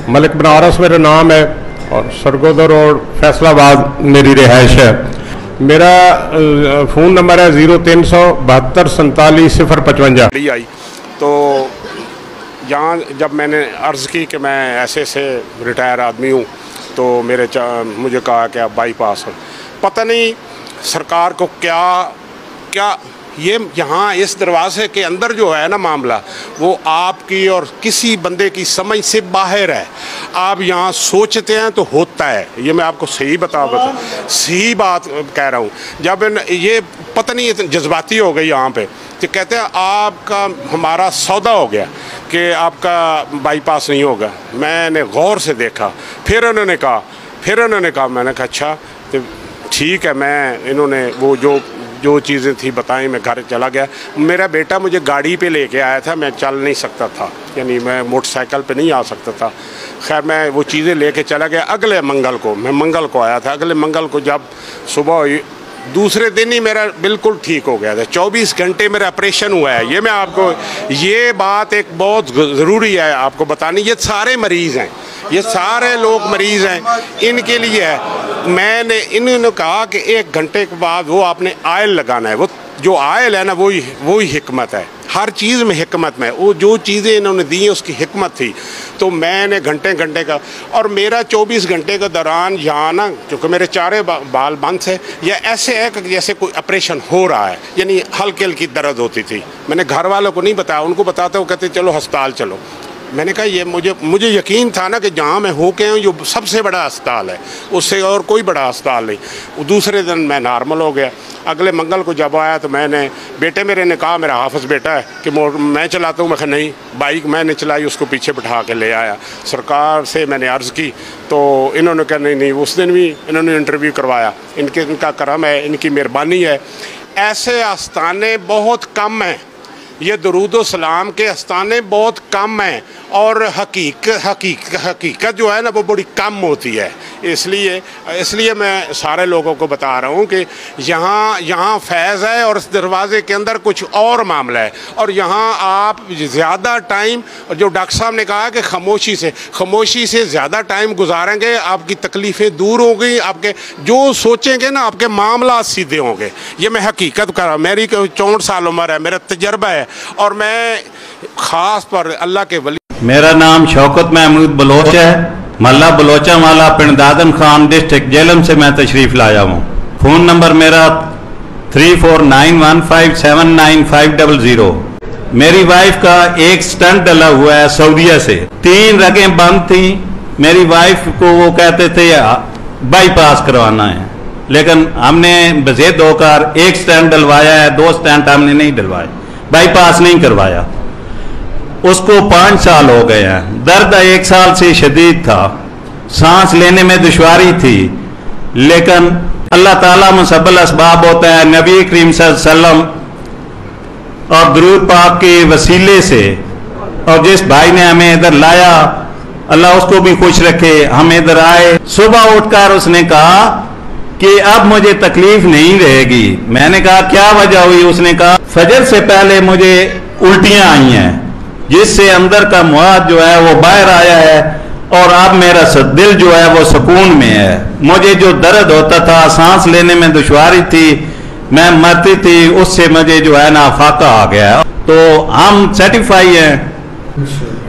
मलिक बनारस मेरा नाम है और सरगोदा रोड फैसलाबाद मेरी रिहाइश है। मेरा फ़ोन नंबर है 0372474055। आई तो यहाँ जब मैंने अर्ज़ की कि मैं ऐसे से रिटायर आदमी हूँ तो मुझे कहा कि आप बाईपास हो। पता नहीं सरकार को क्या ये यहाँ इस दरवाजे के अंदर जो है ना मामला, वो आपकी और किसी बंदे की समझ से बाहर है। आप यहाँ सोचते हैं तो होता है, ये मैं आपको सही सही बात कह रहा हूँ। जब ये पता नहीं जज्बाती हो गई यहाँ पे, तो कहते हैं आपका हमारा सौदा हो गया कि आपका बाईपास नहीं होगा। मैंने गौर से देखा, फिर उन्होंने कहा मैंने कहा अच्छा तो ठीक है। इन्होंने वो जो चीज़ें थी बताई, मैं घर चला गया। मेरा बेटा मुझे गाड़ी पे लेके आया था, मैं चल नहीं सकता था, यानी मैं मोटरसाइकिल पे नहीं आ सकता था। खैर मैं वो चीज़ें लेके चला गया। अगले मंगल को आया था। अगले मंगल को जब सुबह हुई, दूसरे दिन ही मेरा बिल्कुल ठीक हो गया था। 24 घंटे मेरा ऑपरेशन हुआ है। ये मैं आपको, ये बात एक बहुत ज़रूरी है आपको बतानी। ये सारे मरीज़ हैं, ये सारे लोग मरीज़ हैं, इनके लिए है। इन्होंने कहा कि 1 घंटे के बाद वो आपने आयल लगाना है। वो जो आयल है ना, वही हिकमत है। हर चीज़ में हिकमत में, वो जो चीज़ें इन्होंने दी हैं उसकी हिकमत थी। तो मैंने घंटे का, और मेरा 24 घंटे के दौरान यहाँ ना, क्योंकि मेरे चारे बाल बंद थे, या ऐसे है कि जैसे कोई ऑपरेशन हो रहा है, यानी हल्की हल्की दर्द होती थी। मैंने घर वालों को नहीं बताया, उनको बताते वो कहते चलो अस्पताल चलो। मैंने कहा ये मुझे यकीन था ना कि जहाँ मैं होके हूँ जो सबसे बड़ा अस्पताल है, उससे और कोई बड़ा अस्पताल नहीं। दूसरे दिन मैं नॉर्मल हो गया। अगले मंगल को जब आया तो बेटे मेरे ने कहा, मेरा हाफिज़ बेटा है, कि मैं चलाता हूँ। मैं कहा नहीं, बाइक मैंने चलाई, उसको पीछे बिठा के ले आया। सरकार से मैंने अर्ज़ की तो इन्होंने कहा नहीं। उस दिन भी इन्होंने इंटरव्यू करवाया। इनका करम है, इनकी मेहरबानी है। ऐसे आस्थाने बहुत कम हैं, ये दरूद सलाम के आस्थाने बहुत कम हैं, और हकीकत जो है ना वो बड़ी कम होती है। इसलिए मैं सारे लोगों को बता रहा हूँ कि यहाँ फैज़ है और इस दरवाज़े के अंदर कुछ और मामला है। और यहाँ आप ज़्यादा टाइम, जो डॉक्टर साहब ने कहा कि खामोशी से ज़्यादा टाइम गुजारेंगे, आपकी तकलीफ़ें दूर होंगी, आपके जो सोचेंगे ना आपके मामला सीधे होंगे। ये मैं हकीकत कर रहा हूँ। मेरी 64 साल उम्र है, मेरा तजर्बा है, और मैं ख़ास पर अल्लाह के वली। मेरा नाम शौकत महमूद बलोच है। मल्ला बलोचा वाला पिंड दादन खान डिस्ट्रिक्ट जेलम से मैं तशरीफ़ लाया हूँ। फ़ोन नंबर मेरा 3491579500। मेरी वाइफ का एक स्टंट डला हुआ है सऊदीया से। 3 रगें बंद थी। मेरी वाइफ को वो कहते थे बाईपास करवाना है, लेकिन हमने बज़ेद होकर 1 स्टंट डलवाया है, 2 स्टंट हमने नहीं डलवाए, बाईपास नहीं करवाया। उसको 5 साल हो गए हैं। दर्द 1 साल से शदीद था, सांस लेने में दुश्वारी थी, लेकिन अल्लाह ताला मुसब्बिल असबाब होता है। नबी करीम सल्लल्लाहु अलैहि वसल्लम और दुरूद पाक के वसीले से, और जिस भाई ने हमें इधर लाया, अल्लाह उसको भी खुश रखे, हम इधर आए। सुबह उठकर उसने कहा कि अब मुझे तकलीफ नहीं रहेगी। मैंने कहा क्या वजह हुई? उसने कहा फजर से पहले मुझे उल्टियां आई हैं, जिससे अंदर का मुआद जो है वो बाहर आया है, और अब मेरा दिल जो है वो सुकून में है। मुझे जो दर्द होता था, सांस लेने में दुश्वारी थी, मैं मरती थी, उससे मुझे जो है ना फाका आ गया। तो हम सेटिफाई हैं,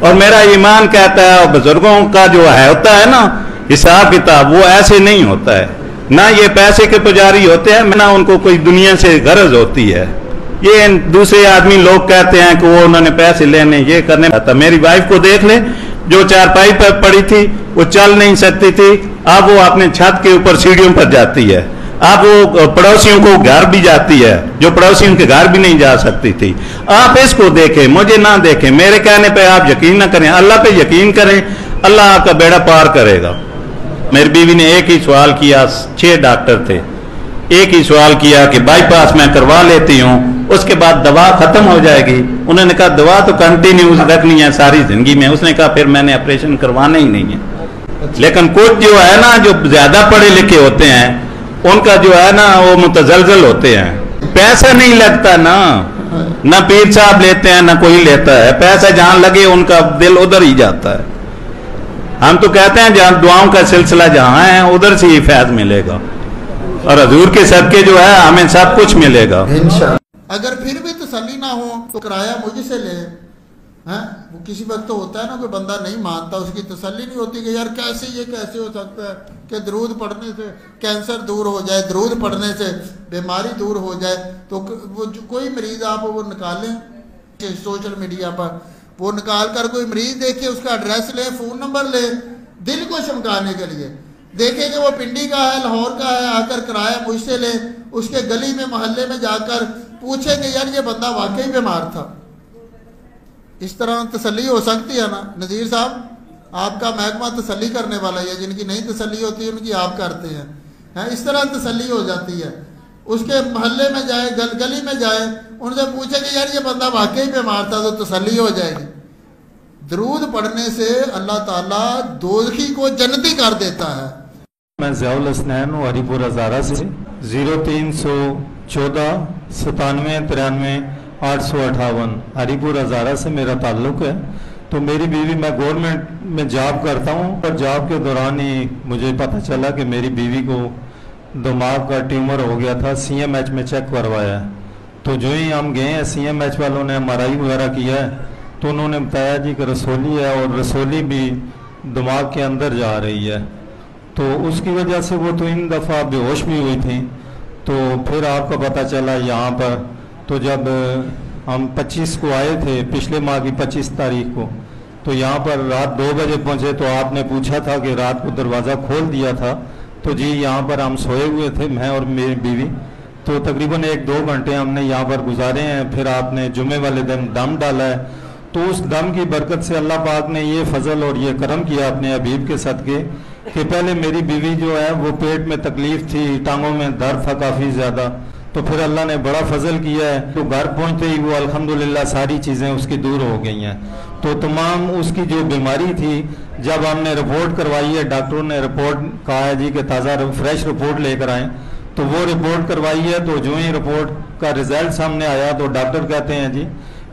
और मेरा ईमान कहता है, बुजुर्गों का जो है होता है ना हिसाब किताब, वो ऐसे नहीं होता है। ना ये पैसे के पुजारी होते हैं, ना उनको कोई दुनिया से गरज होती है। ये दूसरे आदमी लोग कहते हैं कि वो उन्होंने पैसे लेने, ये करने। मेरी वाइफ को देख ले, जो चारपाई पर पड़ी थी वो चल नहीं सकती थी, अब वो अपने छत के ऊपर सीढ़ियों पर जाती है। अब वो पड़ोसियों को घर भी जाती है, जो पड़ोसियों के घर भी नहीं जा सकती थी। आप इसको देखें, मुझे ना देखें। मेरे कहने पे आप यकीन ना करें, अल्लाह पे यकीन करें, अल्लाह आपका बेड़ा पार करेगा। मेरी बीवी ने एक ही सवाल किया, 6 डॉक्टर थे, एक ही सवाल किया कि बाईपास मैं करवा लेती हूँ, उसके बाद दवा खत्म हो जाएगी। उन्होंने कहा दवा तो कंटिन्यूस रखनी है सारी जिंदगी में। उसने कहा फिर मैंने ऑपरेशन करवाना ही नहीं है। लेकिन कुछ जो है ना, जो ज्यादा पढ़े लिखे होते हैं, उनका जो है ना वो मुतजलजल होते हैं। पैसा नहीं लगता ना पीर साहब लेते हैं ना कोई लेता है। पैसा जहां लगे उनका दिल उधर ही जाता है। हम तो कहते हैं जहाँ दुआओं का सिलसिला जहाँ है उधर से ही फैज मिलेगा, और हजूर के सदके जो है हमें सब कुछ मिलेगा इंशाअल्लाह। अगर फिर भी तसल्ली ना हो तो किराया मुझसे ले। हैं वो किसी वक्त तो होता है ना, कोई बंदा नहीं मानता, उसकी तसल्ली नहीं होती कि यार कैसे ये कैसे हो सकता है कि दरूद पढ़ने से कैंसर दूर हो जाए, दरूद पढ़ने से बीमारी दूर हो जाए। तो वो कोई मरीज़ आप वो निकालें सोशल मीडिया पर, वो निकाल कर कोई मरीज़ देखे, उसका एड्रेस ले, फ़ोन नंबर ले, दिल को चमकाने के लिए देखे कि वो पिंडी का है, लाहौर का है, आकर किराया मुझसे ले, उसके गली में मोहल्ले में जाकर पूछे कि यार ये बंदा वाकई बीमार था। इस तरह तसल्ली हो सकती है ना। नज़ीर साहब, आपका महकमा तसल्ली करने वाला है, जिनकी नहीं तसल्ली होती है उनकी आप करते हैं। इस तरह तसल्ली हो जाती है। उसके मोहल्ले में जाए, गली में जाए, उनसे पूछे कि यार ये बंदा वाकई बीमार था, तो तसल्ली हो जाएगी। दरूद पढ़ने से अल्लाह ताला दोज़खी को जन्नती कर देता है। मैं ज़ियाउल हसनैन हूँ हरीपुर हज़ारा से। 0314 97 93 858 हरीपुर हज़ारा से मेरा ताल्लुक़ है। तो मेरी बीवी, मैं गवर्नमेंट में जॉब करता हूँ, और जॉब के दौरान ही मुझे पता चला कि मेरी बीवी को दिमाग का ट्यूमर हो गया था। CMH में चेक करवाया है। तो जो ही हम गए हैं, CMH वालों ने MRI वगैरह किया है, तो उन्होंने बताया जी कि रसोली है, और रसोली भी दिमाग के अंदर जा रही है। तो उसकी वजह से वो तो इन दफ़ा बेहोश भी हुई थी। तो फिर आपका पता चला यहाँ पर, तो जब हम 25 को आए थे, पिछले माह की 25 तारीख को, तो यहाँ पर रात 2 बजे पहुँचे। तो आपने पूछा था कि रात को दरवाज़ा खोल दिया था, तो जी यहाँ पर हम सोए हुए थे, मैं और मेरी बीवी। तो तकरीबन 1-2 घंटे हमने यहाँ पर गुजारे हैं। फिर आपने जुमे वाले दिन दम डाला है, तो उस दम की बरकत से अल्लाह पाक ने ये फजल और ये करम किया अपने हबीब के सदके कि पहले मेरी बीवी जो है वो पेट में तकलीफ थी, टांगों में दर्द था काफ़ी ज़्यादा। तो फिर अल्लाह ने बड़ा फजल किया है, तो घर पहुँचते ही वो अल्हम्दुलिल्लाह सारी चीज़ें उसकी दूर हो गई हैं। तो तमाम उसकी जो बीमारी थी, जब हमने रिपोर्ट करवाई है, डॉक्टरों ने रिपोर्ट कहा है जी कि ताज़ा फ्रेश रिपोर्ट लेकर आएँ, तो वो रिपोर्ट करवाई है। तो जो ही रिपोर्ट का रिज़ल्ट सामने आया, तो डॉक्टर कहते हैं जी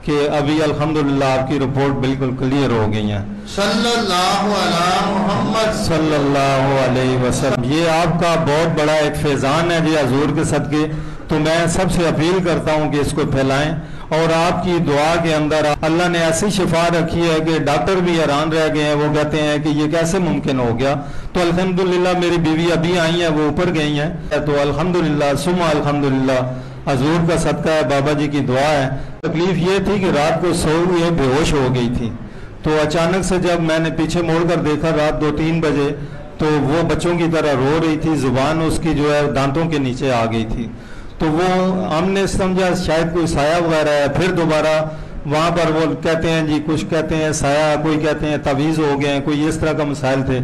कि अभी अल्हम्दुलिल्लाह आपकी रिपोर्ट बिल्कुल क्लियर हो गई है। सल्लल्लाहु अलैहि मुहम्मद सल्लल्लाहु अलैहि वसल्लम। ये आपका बहुत बड़ा एक फैज़ान है जी हजूर के सदके। तो मैं सबसे अपील करता हूँ कि इसको फैलाएं, और आपकी दुआ के अंदर अल्लाह ने ऐसी शिफा रखी है कि डॉक्टर भी हैरान रह गए हैं। वो कहते हैं कि ये कैसे मुमकिन हो गया। तो अल्हम्दुलिल्लाह मेरी बीवी अभी आई है, वो ऊपर गई हैं। तो अल्हम्दुलिल्लाह सुम्मा अल्हम्दुलिल्लाह हजूर का सदका है, बाबा जी की दुआ है। तकलीफ ये थी कि रात को सोई हुई बेहोश हो गई थी। तो अचानक से जब मैंने पीछे मोड़ कर देखा रात 2-3 बजे, तो वो बच्चों की तरह रो रही थी, जुबान उसकी जो है दांतों के नीचे आ गई थी। तो वो हमने समझा शायद कोई साया वगैरह है। फिर दोबारा वहाँ पर वो कहते हैं जी, कुछ कहते हैं साया, कोई कहते हैं तवीज़ हो गए हैं, कोई इस तरह का मसाइल थे।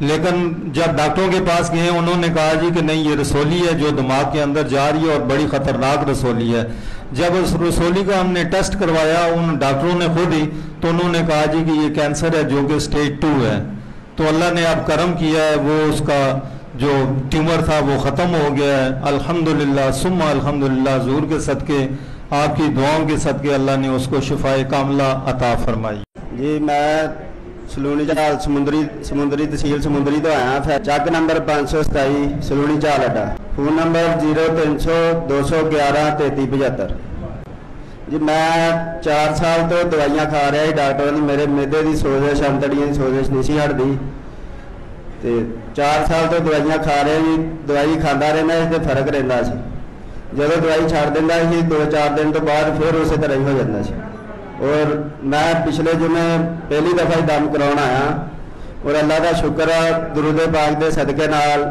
लेकिन जब डॉक्टरों के पास गए, उन्होंने कहा जी कि नहीं, ये रसोली है जो दिमाग के अंदर जा रही है, और बड़ी ख़तरनाक रसोली है। जब उस रसोली का हमने टेस्ट करवाया उन डॉक्टरों ने खुद ही, तो उन्होंने कहा जी कि ये कैंसर है जो कि स्टेज 2 है। तो अल्लाह ने अब करम किया है, वो उसका जो ट्यूमर था वो ख़त्म हो गया है अल्हम्दुलिल्लाह सुम्मा अल्हम्दुलिल्लाह। हुज़ूर के सदके, आपकी दुआओं के सदके अल्लाह ने उसको शिफाए कामला अता फरमाई। जी मैं सलूनी झाल समुंदरी तहसील समुंदरी तो आया, फिर चक नंबर 527 सलूनी झाल अड्डा, फोन नंबर 0300 211 3375। जी मैं 4 साल तो दवाइयाँ खा रहा ही, डॉक्टर ने मेरे मिहदे की सोजिश, अंतड़ियां की सोजिश नहीं सी हटती। तो 4 साल तो दवाइयाँ खा रहे जी, दवाई खाता रहना इससे फर्क रहिंदा सी। जदों दवाई छड़ दिंदा सी 2-4 दिन तो बाद फिर उस तरह ही हो जाता सी। और मैं पिछले जुमे पहली दफ़ा ही दम कराउण आया, और अल्लाह का शुक्र है दुरूद पाक दे सदके नाल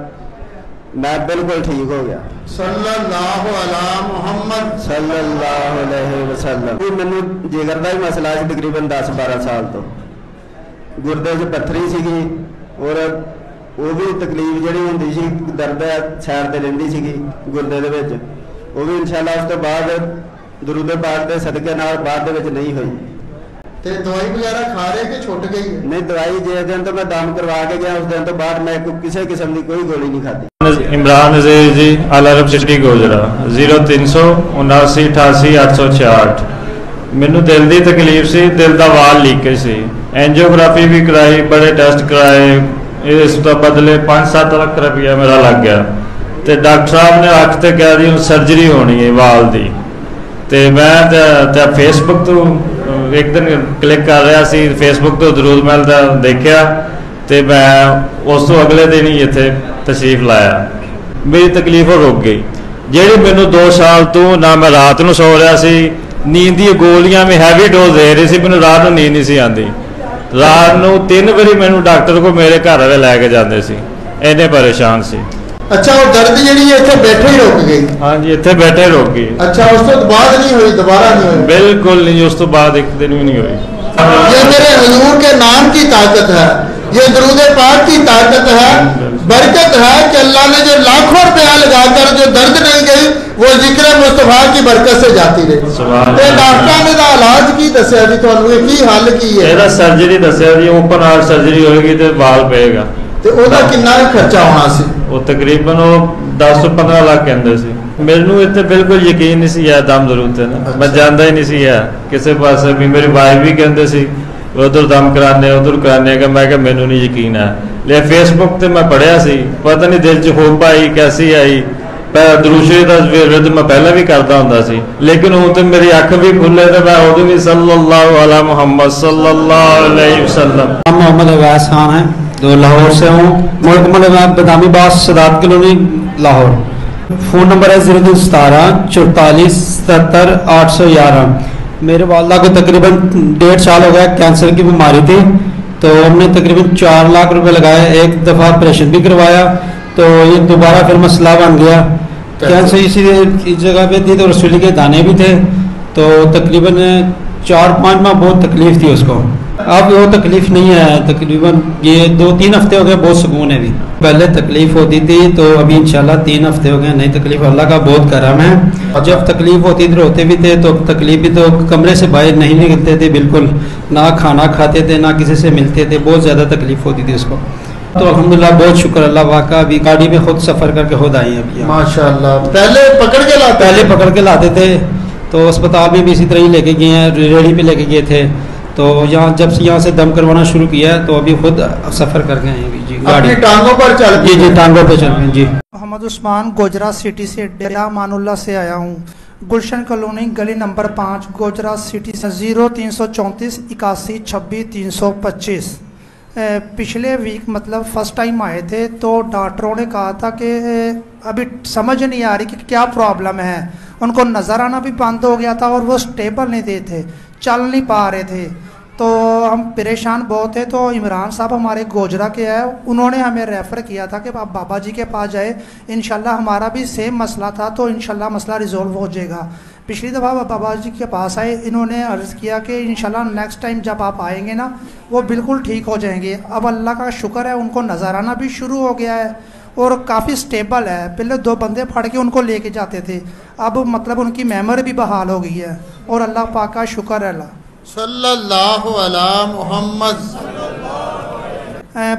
मैं बिल्कुल ठीक हो गया। सल्लल्लाहु अलैहि मुहम्मद सल्लल्लाहु अलैहि वसल्लम। मैनू जिगर का भी मसला सी तकरीबन 10-12 साल तो, गुरदे च पत्थरी सीगी, और वो भी तकलीफ जी होंगी सी, दर्द सैर ते रहिंदी सीगी गुरदे दे विच, वो भी इंशाअल्लाह उस तो बाद दुरूद पाक दे सदके नाल बाद दे विच नहीं हुई। ते दवाई वगैरह खा रहे कि छुट गई? नहीं, दवाई जिस दिन तो मैं दम करवा के गया उस दिन तो बाद मैं किसी किस्म की कोई गोली नहीं खाती। इमरान अजीज जी, अल अरब सिटी गोजरा, 0300 79 88 866। मैनू दिल की तकलीफ सी, दिल का वाल लीकेज सी। एंजियोग्राफी भी कराई, बड़े टेस्ट कराए, इस तो बदले 5-7 लाख रुपया मेरा लग गया। तो डॉक्टर साहब ने अख ते कह दी सर्जरी होनी है वाल दी। तो मैं फेसबुक तो एक दिन क्लिक कर रहा सी, फेसबुक तो दरूद महल का देखा, तो मैं उस तो अगले दिन ही इत्थे तशरीफ लाया। मेरी तकलीफ रुक गई। ਜਿਹੜੀ ਮੈਨੂੰ 2 ਸਾਲ ਤੋਂ ਨਾ ਮੈਂ ਰਾਤ ਨੂੰ ਸੌ ਰਿਹਾ ਸੀ, ਨੀਂਦ ਦੀਆਂ ਗੋਲੀਆਂ ਵੀ ਹੈਵੀ ਡੋਜ਼ ਦੇ ਰਹੀ ਸੀ, ਮੈਨੂੰ ਰਾਤ ਨੂੰ ਨੀਂਦ ਨਹੀਂ ਸੀ ਆਉਂਦੀ। ਰਾਤ ਨੂੰ 3 ਵਾਰੀ ਮੈਨੂੰ ਡਾਕਟਰ ਕੋਲ ਮੇਰੇ ਘਰ ਵਾਲੇ ਲੈ ਕੇ ਜਾਂਦੇ ਸੀ, ਇੰਨੇ ਪਰੇਸ਼ਾਨ ਸੀ। ਅੱਛਾ, ਉਹ ਦਰਦ ਜਿਹੜੀ ਹੈ ਇੱਥੇ ਬੈਠੇ ਹੀ ਰੁਕ ਗਈ? ਹਾਂਜੀ, ਇੱਥੇ ਬੈਠੇ ਰੁਕ ਗਈ। ਅੱਛਾ, ਉਸ ਤੋਂ ਬਾਅਦ ਨਹੀਂ ਹੋਈ, ਦੁਬਾਰਾ ਨਹੀਂ ਹੋਈ? ਬਿਲਕੁਲ नहीं, ਉਸ ਤੋਂ ਬਾਅਦ ਇੱਕ ਦਿਨ भी नहीं हुई। ये मेरे हुजूर के नाम की ताकत है, ये दरूद पाक की ताकत है, बरकत है कि अल्लाह ने जो लाखों रुपया लगाकर जो दर्द नहीं गई वो जिक्र मुस्तफा की बरकत से जाती रही। ते डॉक्टर ने दा इलाज की दस्या जी ਤੁਹਾਨੂੰ ਇਹ ਕੀ ਹੱਲ ਕੀ ਹੈ? ਇਹਦਾ ਸਰਜਰੀ ਦੱਸਿਆ ਜੀ, ਓਪਨ ਹਾਰਟ ਸਰਜਰੀ ਹੋਏਗੀ ਤੇ ਵਾਲ ਪਏਗਾ। ਤੇ ਉਹਦਾ ਕਿੰਨਾ ਖਰਚਾ ਹੋਣਾ ਸੀ? ਉਹ ਤਕਰੀਬਨ ਉਹ 10 ਤੋਂ 15 ਲੱਖ ਕਹਿੰਦੇ ਸੀ। ਮੈਨੂੰ ਇੱਥੇ ਬਿਲਕੁਲ ਯਕੀਨ ਨਹੀਂ ਸੀ, ਦਮ ਜ਼ਰੂਰ ਤੇ ਨਾ ਮੈਂ ਜਾਂਦਾ ਹੀ ਨਹੀਂ ਸੀ ਕਿਸੇ ਪਾਸੇ ਵੀ। ਮੇਰੀ ਵਾਈਫ ਵੀ ਕਹਿੰਦੇ ਸੀ ਉਧਰ ਦਮ ਕਰਾਣੇ ਉਧਰ ਕਰਾਣੇ का, मैं ਮੈਨੂੰ ਨਹੀਂ ਯਕੀਨ ਹੈ। ਲੈ ਫੇਸਬੁੱਕ ਤੇ ਮੈਂ ਪੜਿਆ ਸੀ, ਪਤਾ ਨਹੀਂ ਦਿਲ 'ਚ ਹੋਪ ਆਈ ਕੈਸੀ ਆਈ। ਦਰੂਦ ਸ਼ਰੀਫ ਦਾ ਵਿਰਦ ਮੈਂ ਪਹਿਲਾਂ ਵੀ ਕਰਦਾ ਹੁੰਦਾ ਸੀ, ਲੇਕਿਨ ਹੁਣ ਤੇ ਮੇਰੀ ਅੱਖ ਵੀ ਖੁੱਲੇ ਤੇ ਮੈਂ ਉਦੋਂ ਵੀ सल्लल्लाहु अला मुहम्मद सल्लल्लाहु अलैहि वसल्लम। मोहम्मद अवैस खान है, जो लाहौर से हूँ, मुल्क बदामी बास Sadat colony Lahore. Phone number है 0317 44 77 811। मेरे वालदा को तकरीबन 1.5 साल हो गया, कैंसर की बीमारी थी, तो हमने तकरीबन 4 लाख रुपए लगाए। एक दफ़ा ऑपरेशन भी करवाया, तो ये दोबारा फिर मसला बन गया। कैंसर इस जगह पे थी, तो रसोली के दाने भी थे, तो तकरीबन 4-5 माह बहुत तकलीफ़ थी उसको। अब वो तकलीफ़ नहीं है, तकरीबन ये 2-3 हफ्ते हो गए, बहुत सुकून है। अभी पहले तकलीफ़ होती थी, तो अभी इंशाल्लाह 3 हफ्ते हो गए, नहीं तकलीफ़। अल्लाह का बहुत करम है। और जब तकलीफ़ होती थी, रोते भी थे, तो तकलीफ़ भी तो कमरे से बाहर नहीं निकलते थे बिल्कुल, ना खाना खाते थे, ना किसी से मिलते थे, बहुत ज़्यादा तकलीफ़ होती थी उसको। तो अल्हम्दुलिल्लाह बहुत शुक्र अल्लाह वाका, अभी गाड़ी में खुद सफ़र करके खुद आई हैं अभी। माशाल्लाह। पहले पकड़ के लाते थे, तो अस्पताल में भी इसी तरह ही लेके गए हैं, रेडी पे लेके गए थे। तो यहाँ जब से यहाँ से दम करवाना शुरू किया है, तो अभी खुद सफ़र कर गए हैं जी, गाड़ी टांगों पर चल। जी टांगों पर चल गए जी। मोहम्मद उस्मान गोजरा सिटी से डेरा मानुल्ला से आया हूँ। गुलशन कॉलोनी गली नंबर 5 गोजरा सिटी से 0334 81 26 325। पिछले वीक मतलब फ़र्स्ट टाइम आए थे, तो डॉक्टरों ने कहा था कि अभी समझ नहीं आ रही कि क्या प्रॉब्लम है। उनको नज़र आना भी बंद हो गया था और वो स्टेबल नहीं थे, चल नहीं पा रहे थे, तो हम परेशान बहुत थे। तो इमरान साहब हमारे गोजरा के हैं, उन्होंने हमें रेफ़र किया था कि आप बाबा जी के पास जाए, इंशाल्लाह हमारा भी सेम मसला था, तो इंशाल्लाह मसला रिजॉल्व हो जाएगा। पिछली दफ़ा बाबा जी के पास आए, इन्होंने अर्ज़ किया कि इंशाल्लाह नेक्स्ट टाइम जब आप आएंगे ना, वो बिल्कुल ठीक हो जाएंगे। अब अल्लाह का शुक्र है, उनको नज़र आना भी शुरू हो गया है और काफ़ी स्टेबल है। पहले 2 बंदे फड़ के उनको लेके जाते थे, अब मतलब उनकी मेमोरी भी बहाल हो गई है और अल्लाह पाक का शुक्र है। सल्लल्लाहु अला मुहम्मद।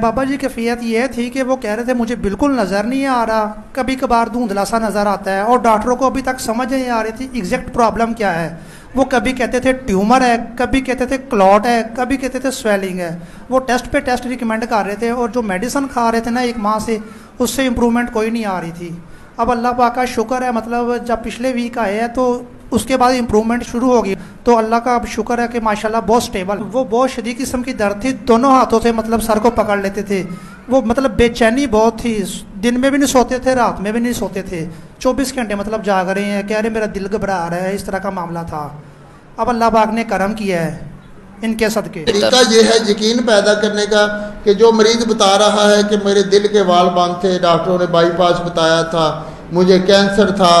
बाबा जी कैफियत ये थी कि वो कह रहे थे मुझे बिल्कुल नज़र नहीं आ रहा, कभी कभार धुंधला सा नज़र आता है, और डॉक्टरों को अभी तक समझ नहीं आ रही थी एग्जैक्ट प्रॉब्लम क्या है। वो कभी कहते थे ट्यूमर है, कभी कहते थे क्लॉट है, कभी कहते थे स्वेलिंग है। वो टेस्ट पे टेस्ट रिकमेंड कर रहे थे, और जो मेडिसिन खा रहे थे ना 1 माह से, उससे इम्प्रूवमेंट कोई नहीं आ रही थी। अब अल्लाह पाक का शुक्र है, मतलब जब पिछले वीक आए हैं तो उसके बाद इम्प्रूवमेंट शुरू हो गई, तो अल्लाह का अब शुक्र है कि माशाल्लाह बहुत स्टेबल। वो बहुत शदीद किस्म की दर्द थी, दोनों हाथों से मतलब सर को पकड़ लेते थे। वो मतलब बेचैनी बहुत थी, दिन में भी नहीं सोते थे, रात में भी नहीं सोते थे, 24 घंटे मतलब जाग रहे हैं, कह रहे मेरा दिल घबरा रहा है, इस तरह का मामला था। अब अल्लाह पाक ने करम किया है इनके सदके। तरीका ये है यकीन पैदा करने का कि जो मरीज़ बता रहा है कि मेरे दिल के वाल बंद थे, डॉक्टरों ने बाईपास बताया था, मुझे कैंसर था,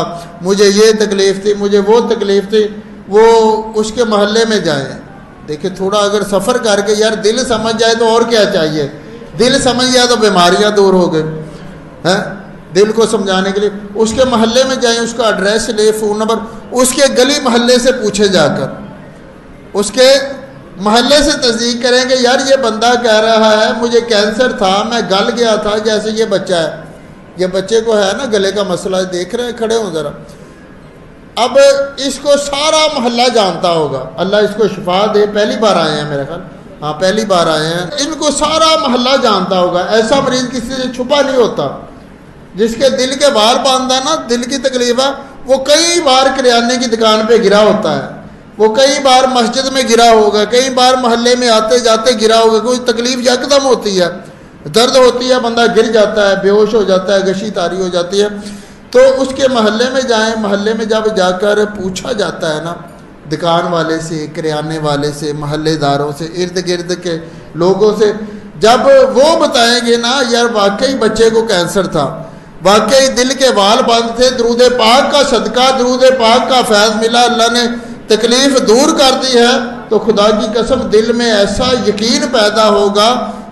मुझे ये तकलीफ़ थी, मुझे वो तकलीफ़ थी, वो उसके महल्ले में जाएं। देखिए थोड़ा अगर सफ़र करके यार दिल समझ जाए तो और क्या चाहिए। दिल समझ जाए तो बीमारियां दूर हो गई हैं। दिल को समझाने के लिए उसके महल्ले में जाएं, उसका एड्रेस ले, फ़ोन नंबर, उसके गली महल्ले से पूछे जाकर, उसके महल्ले से तस्दीक करें कि यार ये बंदा कह रहा है मुझे कैंसर था, मैं गल गया था, जैसे ये बच्चा है, ये बच्चे को है ना गले का मसला, देख रहे हैं, खड़े हो ज़रा। अब इसको सारा मोहल्ला जानता होगा, अल्लाह इसको शिफा दे, पहली बार आए हैं मेरे ख्याल, हाँ पहली बार आए हैं। इनको सारा मोहल्ला जानता होगा, ऐसा मरीज किसी से छुपा नहीं होता। जिसके दिल के बाहर बांधा ना, दिल की तकलीफ है, वो कई बार किराने की दुकान पे गिरा होता है, वो कई बार मस्जिद में गिरा होगा, कई बार मोहल्ले में आते जाते गिरा होगा। कोई तकलीफ यकदम होती है, दर्द होती है, बंदा गिर जाता है, बेहोश हो जाता है, गशी तारी हो जाती है, तो उसके मोहल्ले में जाएं। मोहल्ले में जब जाकर पूछा जाता है ना, दुकान वाले से, किराने वाले से, मोहल्लेदारों से, इर्द गिर्द के लोगों से, जब वो बताएंगे ना यार वाकई बच्चे को कैंसर था, वाकई दिल के बाल बंद थे, दरूद पाक का सदका, दरूद पाक का फैज़ मिला, अल्लाह ने तकलीफ दूर कर दी है, तो खुदा की कसम दिल में ऐसा यकीन पैदा होगा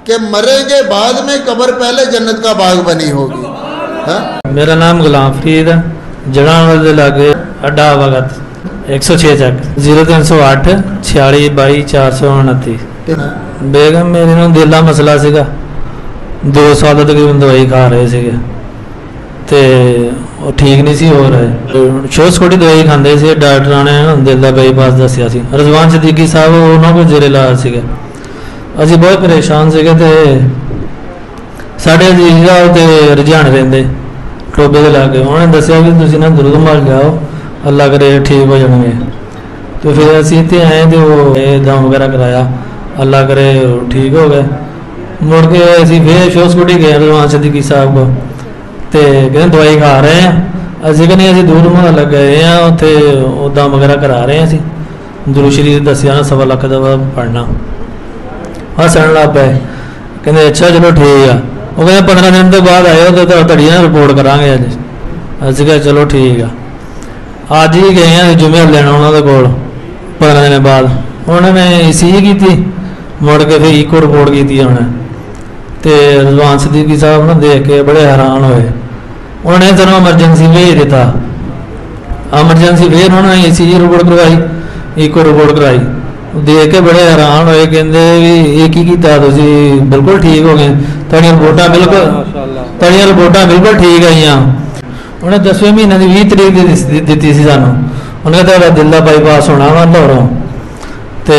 कि मरेंगे बाद में, कब्र पहले जन्नत का बाग बनी होगी। है? मेरा नाम गुलाम फरीद है, जड़ान दे लागे अड्डा वगत 106 चक 0308 46 22 429। बेगम मेरे ਨੂੰ ਦਿਲ ਦਾ ਮਸਲਾ ਸੀਗਾ, 2 ਸਾਲ ਤੋਂ ਤਕਰੀਬਨ ਦਵਾਈ ਖਾ ਰਹੇ ਸੀਗੇ ਤੇ ਉਹ ਠੀਕ ਨਹੀਂ ਸੀ ਹੋ ਰਿਹਾ। ਛੋਟੀ ਦਵਾਈ ਖਾਂਦੇ ਸੀ, ਡਾਕਟਰਾਂ ਨੇ ਦਿਲ ਦਾ ਬਾਈਪਾਸ ਦੱਸਿਆ ਸੀ। ਰਜ਼ਵਾਨ ਸਦੀਕੀ ਸਾਹਿਬ ਉਹਨਾਂ ਕੋਲ ਜ਼ੇਰੇ ਇਲਾਜ ਸੀਗੇ। ਅਸੀਂ ਬਹੁਤ ਪਰੇਸ਼ਾਨ ਸੀਗੇ ਤੇ ਸਾਡੇ ਅਜ਼ੀਜ਼ ਦਾ ਤੇ ਰੁਝਾਨ ਰਹਿੰਦੇ ਟੋਬੇ ਦੇ ਲਾਗੇ, ਉਹਨੇ ਦੱਸਿਆ ਕਿ ਤੁਸੀਂ ਨਾ ਦਰੂਦ ਮਾਰ ਜਾਓ, ਅੱਲਾ ਕਰੇ ਠੀਕ ਹੋ ਜਾਣਗੇ। ਤੇ ਫਿਰ ਅਸੀਂ ਇੱਥੇ ਆਏ ਤੇ ਉਹ ਦਮ ਵਗੈਰਾ ਕਰਾਇਆ, ਅੱਲਾ ਕਰੇ ਠੀਕ ਹੋ ਗਏ। ਮੁੜ ਕੇ ਅਸੀਂ ਫਿਰ ਸ਼ੋਸਕੋਟੀ ਗਏ ਰਜ਼ਵਾਨ ਸਦੀਕੀ ਸਾਹਿਬ ਕੋਲ ਤੇ ਕਹਿੰਦੇ ਦਵਾਈ ਖਾ ਰਹੇ ਆ। ਅਸੀਂ ਕਹਿੰਦੇ ਅਸੀਂ ਦੂਰ ਮੁਹੱਲਾ ਗਏ ਆ, ਉੱਥੇ ਉਹ ਦਮ ਵਗੈਰਾ ਕਰਾ ਰਹੇ ਆ। ਅਸੀਂ ਦੁਰੂਦ ਸ਼ਰੀਫ ਦੱਸਿਆ ਨਾ 1.25 ਲੱਖ ਦਾ ਪੜ੍ਹਨਾ। ਹੱਸਣ ਲੱਗ ਪਏ, ਕਹਿੰਦੇ ਅੱਛਾ ਚਲੋ ਠੀਕ ਆ। ਉਹ ਕਹਿੰਦੇ 15 ਦਿਨ ਤੋਂ ਬਾਅਦ ਆਇਓ ਤੇ ਤੁਹਾਡੀ ਨਾ ਰਿਪੋਰਟ ਕਰਾਂਗੇ ਅੱਜ। ਅਸੀਂ ਕਿਹਾ ਚਲੋ ਠੀਕ ਆ। ਅੱਜ ਹੀ ਗਏ ਆ ਜੁਮੇ ਲੈਣਾ ਉਹਨਾਂ ਦੇ ਕੋਲ 15 ਦਿਨ ਬਾਅਦ। ਉਹਨਾਂ ਨੇ ECG ਕੀਤੀ, ਮੁੜ ਕੇ ਫਿਰ ਈਕੋ ਰਿਪੋਰਟ ਕੀਤੀ ਉਹਨੇ, ਤੇ ਰਜ਼ਵਾਨ ਸਦੀਕੀ ਸਾਹਿਬ ਨੂੰ ਦੇਖ ਕੇ ਬੜੇ ਹੈਰਾਨ ਹੋਏ। ਉਹਨੇ ਸਾਨੂੰ ਐਮਰਜੈਂਸੀ ਭੇਜ ਦਿੱਤਾ। ਐਮਰਜੈਂਸੀ ਫਿਰ ਉਹਨਾਂ ਨੇ ECG ਰਿਪੋਰਟ ਕਰਵਾਈ, ਈਕੋ ਰਿਪੋਰਟ ਕਰਾਈ, ਦੇਖ ਕੇ ਬੜੇ ਹੈਰਾਨ ਹੋਏ। ਕਹਿੰਦੇ ਵੀ ਇਹ ਕੀ ਕੀਤਾ ਤੁਸੀਂ, ਬਿਲਕੁਲ ਠੀਕ ਹੋ ਗਏ, ਤੁਹਾਡੀਆਂ ਰਿਪੋਰਟਾਂ ਬਿਲਕੁਲ ਠੀਕ ਆਈਆਂ। ਉਹਨੇ 10ਵੇਂ ਮਹੀਨੇ ਦੀ 20 ਤਰੀਕ ਦਿੱਤੀ ਸੀ ਸਾਨੂੰ। ਉਹਨੇ ਤੁਹਾਡਾ ਦਿਲ ਦਾ ਬਾਈਪਾਸ ਹੋਣਾ ਵਾ ਲਾਹੌਰੋਂ, ਤੇ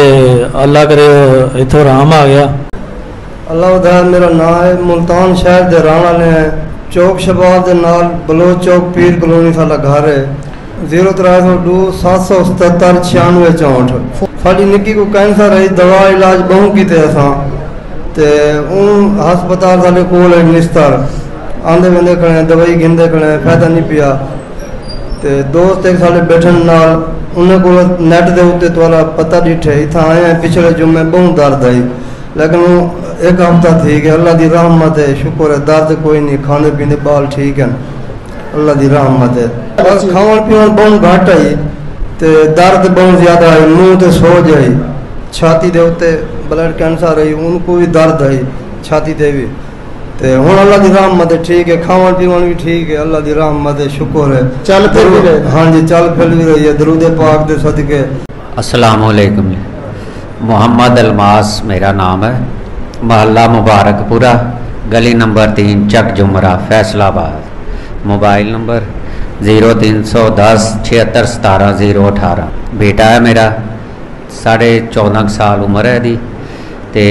ਅੱਲਾ ਕਰੇ ਇੱਥੋਂ ਆਰਾਮ ਆ ਗਿਆ। ਅੱਲਾਹ ਦਾ ਮੇਰਾ ਨਾਮ ਹੈ, ਮੁਲਤਾਨ ਸ਼ਹਿਰ ਦੇ ਰਹਿਣ ਵਾਲੇ ਹੈ, ਚੌਕ ਸ਼ਬਾਬ ਦੇ ਨਾਲ ਬਲੋਚ ਚੌਕ ਪੀਰ ਕਲੋਨੀ ਸਾਡਾ ਘਰ ਹੈ। 0302 777 96 64। ਸਾਡੀ ਨਿੱਕੀ को कैंसर है, दवा इलाज बहु किते असां ते उन हस्पताल साडे कोल निस्तर आंदे वेंदे खड़े दवाई गिंदे खड़े, फायदा नहीं पिया। ते दोस्त एक साडे बैठन नाल उन्हें को नेट दे उत्ते तोला पता डिठे इत्थां आए हैं पिछले जुम्मे बहुत दर्द आई, लेकिन एक हफ्ता ठीक है, अल्लाह दी रहमत है, शुक्र है, दर्द कोई नहीं, खाने पीने बाल ठीक है, अल्लाह दी रहमत है। बस खावन पीवन बहुत घट आई ते दर्द बहुत ज़्यादा आई, मुँह ते सोज आई, छाती दे उत्ते ब्लड कैंसर आई, उनको भी दर्द आई छाती ते भी। ते हुण अल्लाह दी रहमत है, ठीक है, खावन पीवन भी ठीक है, अल्लाह दी रहमत है, शुक्र है, चल फिर भी रहे। हाँ जी, चल फिर भी रही है दरूद पाक दे सदके। अस्सलाम वालेकुम। मोहम्मद अलमास मेरा नाम है, मोहल्ला मुबारकपुरा, गली number 3, Chak Jhumra, Faisalabad. Mobile number 0310 76 17 018। बेटा है मेरा, 14.5 साल उम्र है दी, ते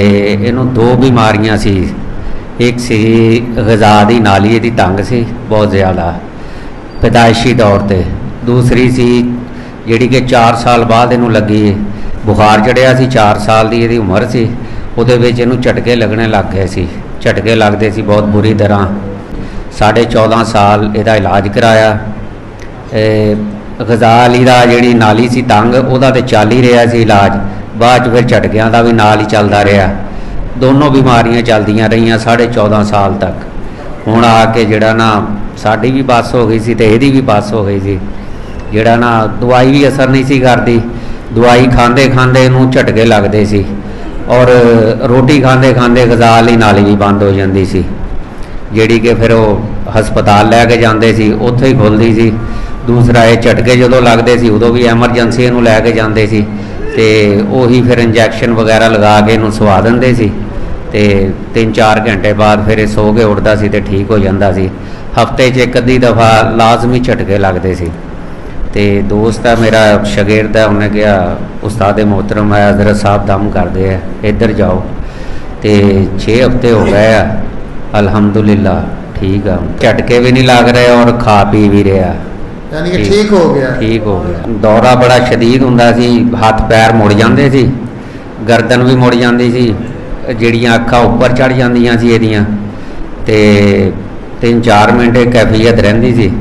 इनू 2 बीमारियां सी। एक सी गज़ा दी नाली दी तंग सी बहुत ज़्यादा पैदाइशी तौर ते, दूसरी सी जिहड़ी कि 4 साल बाद इनू लगी बुखार चढ़िया सी, 4 साल दी इहदी उम्र सी, उहदे विच इनू झटके लगने लग गए सी, झटके लगते सी बहुत बुरी तरह। 14.5 साल इहदा इलाज कराया। गज़ाली दा जिहड़ी नाली सी तंग उहदा ते चल ही रहा सी इलाज, बाद फिर झटकियां दा भी नाल ही चलदा रहा। दोनों बीमारियां चलदियां रहियां 14.5 साल तक। हुण आके जिहड़ा ना साडी भी बस हो गई सी ते इहदी भी बस हो गई सी, जिहड़ा ना दवाई भी असर नहीं सी करदी, दवाई खांदे खांदे इहनूं झटके लगदे सी, और रोटी खांदे खांदे गज़ाली नाली भी बंद हो जाती सी, जिहड़ी कि फिर वो हस्पताल लैके जाते सी, उत्थे ही खुलदी सी। दूसरा ये झटके जो लगते सी उदों भी एमरजेंसी इनू लैके जाते सी, ते उही फिर इंजैक्शन वगैरह लगा के इनू सवा देंदे सी, ते 3-4 घंटे बाद फिर सो के उठदा सी ते ठीक हो जाता सी। हफ्ते 'च एक अद्धी दफ़ा लाजमी झटके लगते सी। ਤੇ ਦੋਸਤ ਆ ਮੇਰਾ ਸ਼ਾਗਿਰਦ ਹੈ, ਉਹਨੇ ਕਿਹਾ ਉਸਤਾਦ ਮੁਹਤਰਮ ਹੈ ਹਜ਼ਰਤ ਸਾਹਿਬ ਦਮ ਕਰਦੇ ਆ, ਇੱਧਰ ਜਾਓ। ਤੇ 6 ਹਫ਼ਤੇ ਹੋ ਗਏ ਆ, ਅਲਹਮਦੁਲਿਲਾ ਠੀਕ ਆ, ਝਟਕੇ ਵੀ ਨਹੀਂ ਲੱਗ ਰਹੇ ਔਰ ਖਾ ਪੀ ਵੀ ਰਿਹਾ, ਯਾਨੀ ਕਿ ਠੀਕ ਹੋ ਗਿਆ। ਠੀਕ ਹੋ ਗਿਆ। ਦੌਰਾ ਬੜਾ ਸ਼ਦੀਦ ਹੁੰਦਾ ਸੀ, ਹੱਥ ਪੈਰ ਮੁੜ ਜਾਂਦੇ ਸੀ, ਗਰਦਨ ਵੀ ਮੁੜ ਜਾਂਦੀ ਸੀ, ਜਿਹੜੀਆਂ ਅੱਖਾਂ ਉੱਪਰ ਚੜ ਜਾਂਦੀਆਂ ਸੀ ਇਹਦੀਆਂ, ਤੇ 3-4 ਮਿੰਟ ਕੈਫੀਅਤ ਰਹਿੰਦੀ ਸੀ।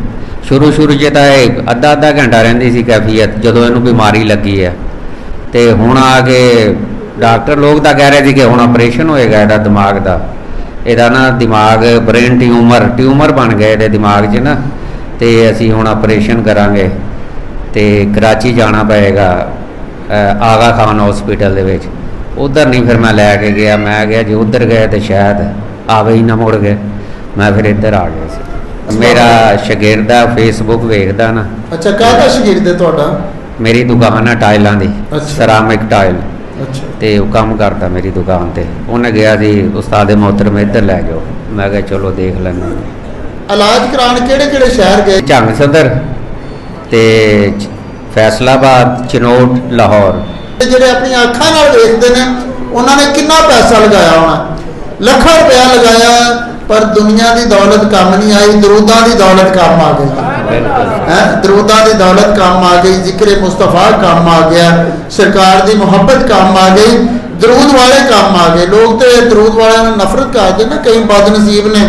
ਸ਼ੁਰੂ 'ਚ ਤਾਂ ਇਹ ਅੱਧਾ ਘੰਟਾ ਰਹਿੰਦੀ ਸੀ ਕੈਫੀਅਤ, ਜਦੋਂ ਇਹਨੂੰ ਬਿਮਾਰੀ ਲੱਗੀ ਹੈ। ਤੇ ਹੁਣ ਆ ਕੇ ਡਾਕਟਰ ਲੋਕ ਤਾਂ ਕਹਿ ਰਹੇ ਸੀ ਕਿ ਹੁਣ ਆਪਰੇਸ਼ਨ ਹੋਏਗਾ ਇਹਦਾ ਦਿਮਾਗ ਦਾ, ਇਹਦਾ ਨਾ ਦਿਮਾਗ ਬ੍ਰੇਨ ਟਿਊਮਰ ਬਣ ਗਿਆ ਇਹਦੇ ਦਿਮਾਗ 'ਚ ਨਾ, ਤੇ ਅਸੀਂ ਹੁਣ ਆਪਰੇਸ਼ਨ ਕਰਾਂਗੇ ਤੇ ਕਰਾਚੀ ਜਾਣਾ ਪਏਗਾ ਆਗਾ ਖਾਨ ਹਸਪੀਟਲ ਦੇ ਵਿੱਚ। ਉਧਰ ਨਹੀਂ ਫਿਰ ਮੈਂ ਲੈ ਕੇ ਗਿਆ, ਮੈਂ ਗਿਆ ਜੇ ਉਧਰ ਗਏ ਤਾਂ ਸ਼ਾਇਦ ਆਵੇ ਹੀ ਨਾ ਮੁੜ ਗਏ, ਮੈਂ ਫਿਰ ਇੱਧਰ ਆ ਗਿਆ ਸੀ। ਮੇਰਾ ਸ਼ਾਗਿਰਦ ਆ, ਫੇਸਬੁੱਕ ਵੇਖਦਾ ਨਾ। ਅੱਛਾ, ਕਾਹਦਾ ਸ਼ਾਗਿਰਦ ਹੈ ਤੁਹਾਡਾ? ਮੇਰੀ ਦੁਕਾਨ ਹੈ ਟਾਇਲਾਂ ਦੀ, ਸਰਾਮਿਕ ਟਾਇਲ। ਅੱਛਾ। ਤੇ ਉਹ ਕੰਮ ਕਰਦਾ ਮੇਰੀ ਦੁਕਾਨ ਤੇ। ਉਹਨੇ ਗਿਆ ਸੀ ਉਸਤਾਦ ਮੁਹਤਰਮ ਇੱਧਰ ਲੈ ਜਾਓ, ਮੈਂ ਕਿਹਾ ਚਲੋ ਦੇਖ ਲੈਂਦੇ। ਇਲਾਜ ਕਰਾਉਣ ਕਿਹੜੇ ਸ਼ਹਿਰ ਗਏ? ਝੰਗ ਸਦਰ ਤੇ ਫੈਸਲਾਬਾਦ, ਚਨੋਟ, ਲਾਹੌਰ। ਜਿਹੜੇ ਆਪਣੀਆਂ ਅੱਖਾਂ ਨਾਲ ਵੇਖਦੇ ਨੇ ਉਹਨਾਂ ਨੇ ਕਿੰਨਾ ਪੈਸਾ ਲਗਾਇਆ ਹੋਣਾ, ਲੱਖਾਂ ਰੁਪਇਆ ਲਗਾਇਆ, ਪਰ ਦੁਨੀਆ ਦੀ ਦੌਲਤ ਕੰਮ ਨਹੀਂ ਆਈ, ਦਰੂਦਾਂ ਦੀ ਦੌਲਤ ਕੰਮ ਆ ਗਈ ਹੈ। ਦਰੂਦਾਂ ਦੀ ਦੌਲਤ ਕੰਮ ਆ ਗਈ, ਜ਼ਿਕਰ ਮੁਸਤਫਾ ਕੰਮ ਆ ਗਿਆ, ਸਰਕਾਰ ਦੀ ਮੁਹੱਬਤ ਕੰਮ ਆ ਗਈ, ਦਰੂਦ ਵਾਲੇ ਕੰਮ ਆ ਗਏ। ਲੋਕ ਤੇ ਦਰੂਦ ਵਾਲਿਆਂ ਨੂੰ ਨਫ਼ਰਤ ਕਰਦੇ ਨਾ, ਕਈ ਬਦਨਸੀਬ ਨੇ,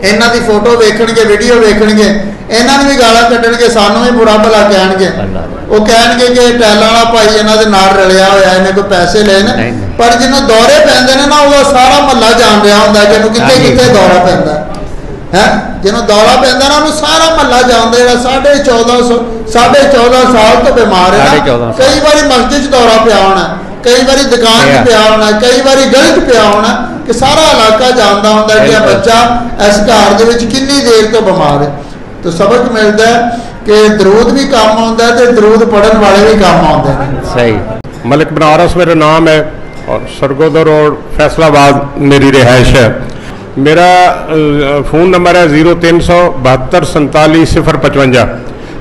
ਇਹਨਾਂ ਦੀ ਫੋਟੋ ਵੇਖਣਗੇ, ਵੀਡੀਓ ਵੇਖਣਗੇ, ਇਹਨਾਂ ਨੂੰ ਵੀ ਗਾਲਾਂ ਕੱਢਣਗੇ, ਸਾਨੂੰ ਵੀ ਬੁਰਾ ਭਲਾ ਕਹਿਣਗੇ। ਉਹ ਕਹਿਣਗੇ ਕਿ ਟੈਲਾਂ ਵਾਲਾ ਭਾਈ ਇਹਨਾਂ ਦੇ ਨਾਲ ਰਲਿਆ ਹੋਇਆ, ਇਹਨੇ ਕੋਈ ਪੈਸੇ ਲਏ ਨੇ। ਪਰ ਜਿਹਨੂੰ ਦੌਰੇ ਪੈਂਦੇ ਨੇ ਨਾ, ਉਹਦਾ ਸਾਰਾ ਮਹੱਲਾ ਜਾਣ ਰਿਹਾ ਹੁੰਦਾ ਕਿ ਇਹਨੂੰ ਕਿੱਥੇ ਕਿੱਥੇ ਦੌਰਾ ਪੈਂਦਾ ਹੈ। ਜਿਹਨੂੰ ਦੌਰਾ ਪੈਂਦਾ ਨਾ, ਉਹਨੂੰ ਸਾਰਾ ਮਹੱਲਾ ਜਾਣਦਾ, ਜਿਹੜਾ 14.5 ਸਾਲ ਤੋਂ ਬਿਮਾਰ ਹੈ ਨਾ। ਕਈ ਵਾਰੀ ਮਸਜਿਦ 'ਚ ਦੌਰਾ ਪਿਆ ਹੋਣਾ, ਕਈ ਵਾਰੀ ਦੁਕਾਨ 'ਚ ਪਿਆ ਹੋਣਾ, ਕਈ ਵਾਰੀ ਗਲੀ 'ਚ ਪਿਆ ਹੋਣਾ, ਕਿ ਸਾਰਾ ਇਲਾਕਾ ਜਾਣਦਾ ਹੁੰਦਾ ਕਿ ਇਹ ਬੱਚਾ ਇਸ ਘਰ ਦੇ ਵਿੱਚ ਕਿੰਨੀ ਦੇਰ ਤੋਂ ਬਿਮਾਰ ਹੈ। ਤਾਂ ਸਬਕ ਮਿਲਦਾ ਹੈ ਕਿ ਦਰੂਦ ਵੀ ਕੰਮ ਆਉਂਦਾ है तो दरूद पढ़न वाले भी काम आते हैं। सही। मलिक बनारस मेरा नाम है और सरगोदा रोड फैसलाबाद मेरी रिहाइश है। मेरा फ़ोन नंबर है 0372474055।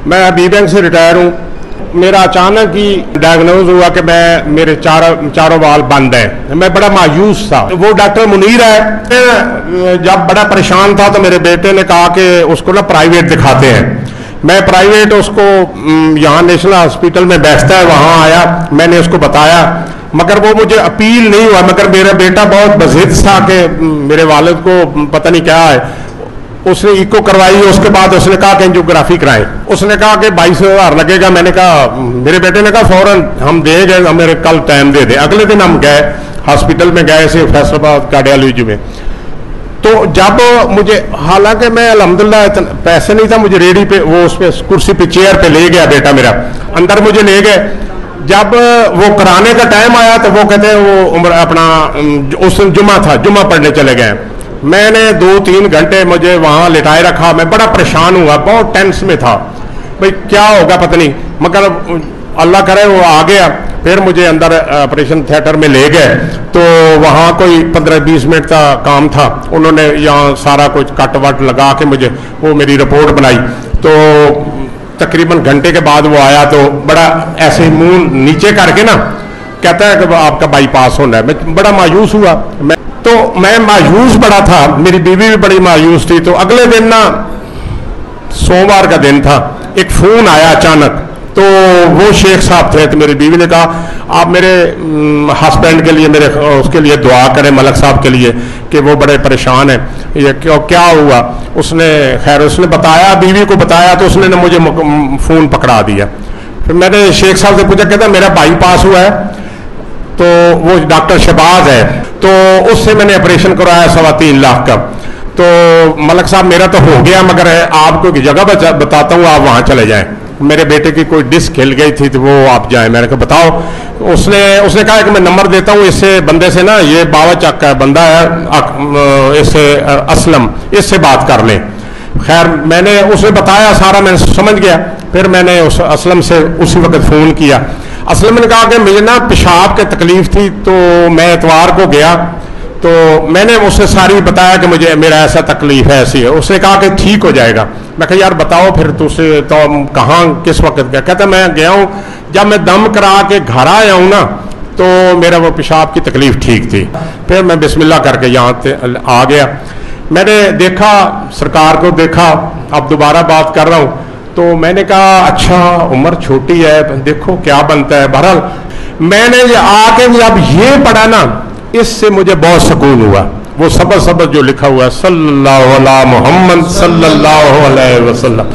मैं अभी बैंक से रिटायर हूँ। मेरा अचानक ही डायग्नोज हुआ कि मेरे चारों बाल बंद हैं। मैं बड़ा मायूस था। वो डॉक्टर मुनीर है, जब बड़ा परेशान था तो मेरे बेटे ने कहा कि उसको ना प्राइवेट दिखाते हैं। मैं प्राइवेट उसको यहाँ नेशनल हॉस्पिटल में बैठता है, वहाँ आया, मैंने उसको बताया, मगर वो मुझे अपील नहीं हुआ। मगर मेरा बेटा बहुत बज़िद था कि मेरे वालिद को पता नहीं क्या है। उसने इको करवाई, उसके बाद उसने कहा कि एंजियोग्राफी कराएं। उसने कहा कि 22,000 लगेगा। मैंने कहा, मेरे बेटे ने कहा फौरन हम देंगे, हमें कल टाइम दे दे। अगले दिन हम गए हॉस्पिटल में, गए से फैसलाबाद कार्डियोलॉजी में। तो जब मुझे, हालांकि मैं अल्हम्दुलिल्लाह पैसे नहीं था, मुझे रेडी पे वो उस पे कुर्सी पे चेयर पे ले गया बेटा मेरा, अंदर मुझे ले गए। जब वो कराने का टाइम आया तो वो कहते हैं वो उम्र अपना, उस दिन जुमा था, जुमा पढ़ने चले गए। मैंने 2-3 घंटे मुझे वहाँ लिटाए रखा। मैं बड़ा परेशान हुआ, बहुत टेंस में था, भाई क्या होगा पता नहीं, मगर अल्लाह करे वो आ गया। फिर मुझे अंदर ऑपरेशन थिएटर में ले गए तो वहाँ कोई 15-20 मिनट का काम था। उन्होंने यहाँ सारा कुछ कट वट लगा के मुझे वो मेरी रिपोर्ट बनाई। तो तकरीबन घंटे के बाद वो आया तो बड़ा ऐसे मुंह नीचे करके ना कहता है कि आपका बाईपास होना है। मैं बड़ा मायूस हुआ। मैं मायूस बड़ा था, मेरी बीवी भी बड़ी मायूस थी। तो अगले दिन ना, सोमवार का दिन था, एक फ़ोन आया अचानक। तो वो शेख साहब थे, तो मेरी बीवी ने कहा आप मेरे हस्बैंड के लिए, मेरे उसके लिए दुआ करें, मलक साहब के लिए, कि वो बड़े परेशान हैं। ये क्या हुआ? उसने खैर उसने बताया, बीवी को बताया, तो उसने ना मुझे फ़ोन पकड़ा दिया। फिर मैंने शेख साहब से पूछा, कहता मेरा बाईपास हुआ है। तो वो डॉक्टर शहबाज है, तो उससे मैंने ऑपरेशन करवाया 3.25 लाख का। तो मलक साहब मेरा तो हो गया, मगर आपको एक जगह बताता हूँ, आप वहाँ चले जाएं। मेरे बेटे की कोई डिस्क हिल गई थी तो वो आप जाएं। मैंने कहा बताओ। उसने कहा कि मैं नंबर देता हूँ इससे बंदे से ना, ये बावा चक का बंदा है, इससे असलम, इससे बात कर लें। खैर मैंने उसे बताया सारा, मैं समझ गया। फिर मैंने उस असलम से उसी वक्त फ़ोन किया। असलम ने कहा कि मुझे ना पेशाब की तकलीफ़ थी, तो मैं इतवार को गया تو میں نے اسے ساری بتایا کہ مجھے میرا ایسا تکلیف ہے ایسی ہے. اس نے کہا کہ ٹھیک ہو جائے گا. میں کہا یار بتاؤ پھر تجھے تو کہاں کس وقت گیا. کہتا میں گیا ہوں جب میں دم کرا کے گھر آیا ہوں نا تو میرا وہ پیشاب کی تکلیف ٹھیک تھی. پھر میں بسم اللہ کر کے یہاں آ گیا. میں نے دیکھا سرکار کو دیکھا, اب دوبارہ بات کر رہا ہوں تو میں نے کہا اچھا عمر چھوٹی ہے دیکھو کیا بنتا ہے. بہرحال میں نے آ کے جب یہ پڑھا نا اس سے مجھے بہت سکون ہوا. وہ سبز جو لکھا ہوا ہے صلی اللہ علیہ محمد صلی اللہ علیہ وسلم,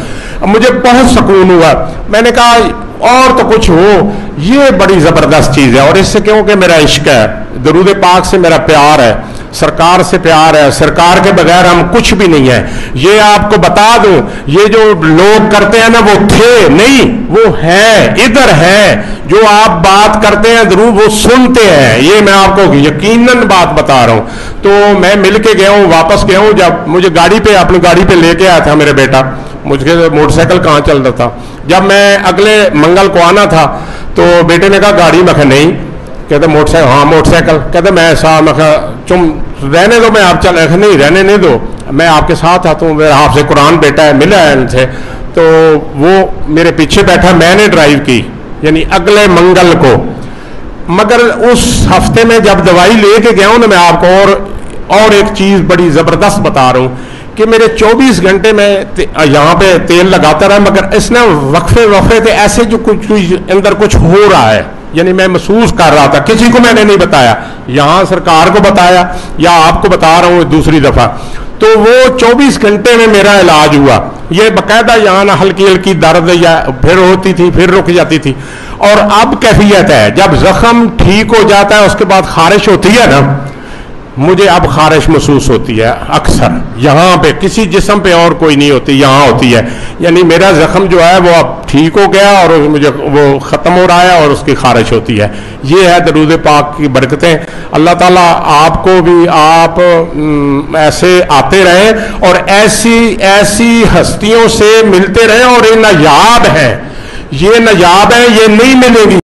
مجھے بہت سکون ہوا. میں نے کہا اور تو کچھ ہو, یہ بڑی زبردست چیز ہے. اور اس سے کیونکہ میرا عشق ہے, درود پاک سے میرا پیار ہے, سرکار سے پیار ہے, سرکار کے بغیر ہم کچھ بھی نہیں ہے. یہ آپ کو بتا دوں یہ جو لوگ کرتے ہیں نا وہ تھے نہیں, وہ ہے ادھر ہے. جو آپ بات کرتے ہیں درود وہ سنتے ہیں, یہ میں آپ کو یقیناً بات بتا رہا ہوں. تو میں مل کے گیا ہوں, واپس گیا ہوں. جب مجھے گاڑی پہ اپنی گاڑی پہ لے کے آیا تھا میرے بیٹا, مجھے موٹر سائیکل کہاں چل رہا تھا. جب میں اگلے منگل کو آنا تھا تو بیٹے نے کہا گاڑی, میں کہا نہیں. کہتے موٹر سائیکل, ہاں موٹر سائیکل. کہتے میں ایسا, میں کہا تم رہنے دو, میں آپ چل, نہیں رہنے نہیں دو, میں آپ کے ساتھ آتا ہوں. میرا حافظ قرآن بیٹا ہے, ملا ہے ان سے, تو وہ میرے پیچھے بیٹھا, میں نے ڈرائیو کی یعنی اگلے منگل کو. مگر اس ہفتے میں جب دوائی لے کے گیا ہوں نا, میں آپ کو اور ایک چیز بڑی زبردست بتا رہا ہوں کہ میرے 24 گھنٹے میں یہاں پہ تیل لگاتا رہا, مگر اس نے وقفے تھے ایسے جو کچھ اندر کچھ ہو رہا ہے, یعنی میں محسوس کر رہا تھا. کسی کو میں نے نہیں بتایا, یہاں سرکار کو بتایا یا آپ کو بتا رہا ہوں دوسری دفعہ. تو وہ 24 گھنٹے میں میرا علاج ہوا. یہ باقاعدہ یہاں نہ ہلکی ہلکی درد یا پھر ہوتی تھی پھر رک جاتی تھی. اور اب کیفیت ہے جب زخم ٹھیک ہو جاتا ہے اس کے بعد خارش ہوتی ہے نا, مجھے اب خارش محسوس ہوتی ہے اکثر یہاں پہ, کسی جسم پہ اور کوئی نہیں ہوتی, یہاں ہوتی ہے. یعنی میرا زخم جو ہے وہ اب ٹھیک ہو گیا اور مجھے وہ ختم ہو رہا ہے اور اس کی خارش ہوتی ہے. یہ ہے درود پاک کی برکتیں. اللہ تعالیٰ آپ کو بھی آپ ایسے آتے رہیں اور ایسی ہستیوں سے ملتے رہیں, اور یہ نایاب ہیں, یہ نایاب ہیں, یہ نہیں ملے گی.